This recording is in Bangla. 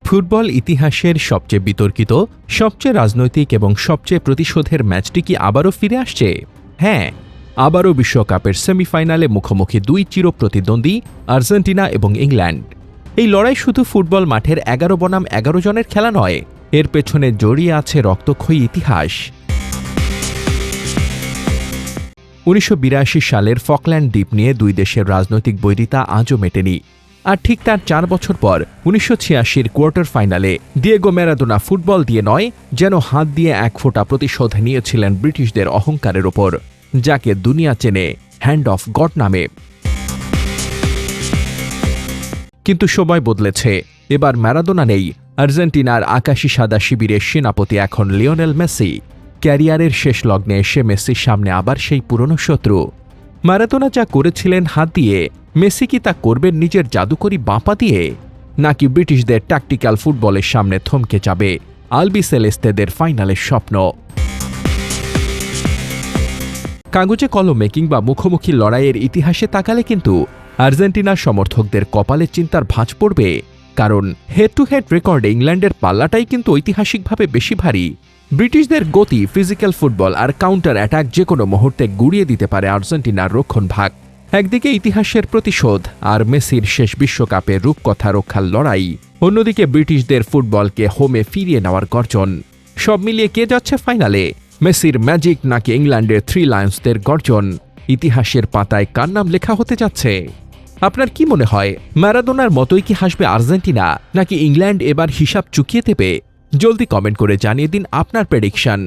ফুটবল ইতিহাসের সবচেয়ে বিতর্কিত, সবচেয়ে রাজনৈতিক এবং সবচেয়ে প্রতিশোধের ম্যাচটি কি আবারও ফিরে আসছে? হ্যাঁ, আবারও বিশ্বকাপের সেমিফাইনালে মুখোমুখি দুই চিরপ্রতিদ্বন্দ্বী আর্জেন্টিনা এবং ইংল্যান্ড। এই লড়াই শুধু ফুটবল মাঠের ১১ বনাম ১১ জনের খেলা নয়, এর পেছনে জড়িয়ে আছে রক্তক্ষয়ী ইতিহাস। ১৯৮২ সালের ফকল্যান্ড দ্বীপ নিয়ে দুই দেশের রাজনৈতিক বৈরিতা আজও মেটেনি। আর ঠিক তার ৪ বছর পর ১৯৮৬-র কোয়ার্টার ফাইনালে দিয়েগো ম্যারাডোনা ফুটবল দিয়ে নয়, যেন হাত দিয়ে এক ফোঁটা প্রতিশোধ নিয়েছিলেন ব্রিটিশদের অহংকারের ওপর, যাকে দুনিয়া চেনে হ্যান্ড অফ গড নামে। কিন্তু সময় বদলেছে, এবার ম্যারাডোনা নেই। আর্জেন্টিনার আকাশী সাদা শিবিরের সেনাপতি এখন লিওনেল মেসি। ক্যারিয়ারের শেষ লগ্নে এসে মেসির সামনে আবার সেই পুরনো শত্রু। ম্যারাডোনা যা করেছিলেন হাত দিয়ে, মেসি কি তা করবেন নিজের জাদুকরী বাঁপা দিয়ে? নাকি ব্রিটিশদের ট্যাকটিক্যাল ফুটবলের সামনে থমকে যাবে আলবিসেলেস্তেদের ফাইনালের স্বপ্ন? কাগজে কলমে কিংবা মুখোমুখি লড়াইয়ের ইতিহাসে তাকালে কিন্তু আর্জেন্টিনার সমর্থকদের কপালে চিন্তার ভাঁজ পড়বে, কারণ হেড টু হেড রেকর্ডে ইংল্যান্ডের পাল্লাটাই কিন্তু ঐতিহাসিকভাবে বেশি ভারী। ব্রিটিশদের গতি, ফিজিক্যাল ফুটবল আর কাউন্টার অ্যাটাক যে কোনো মুহূর্তে গুড়িয়ে দিতে পারে আর্জেন্টিনার রক্ষণভাগ। একদিকে ইতিহাসের প্রতিশোধ আর মেসির শেষ বিশ্বকাপের রূপকথা রক্ষার লড়াই, অন্যদিকে ব্রিটিশদের ফুটবলকে হোমে ফিরিয়ে নেওয়ার গর্জন। সব মিলিয়ে কে যাচ্ছে ফাইনালে? মেসির ম্যাজিক নাকি ইংল্যান্ডের থ্রি লায়ন্সদের গর্জন? ইতিহাসের পাতায় কার নাম লেখা হতে যাচ্ছে? আপনার কি মনে হয়, ম্যারাডোনার মতোই কি হাসবে আর্জেন্টিনা, নাকি ইংল্যান্ড এবার হিসাব চুকিয়ে দেবে? জলদি কমেন্ট করে জানিয়ে দিন আপনার প্রেডিকশন।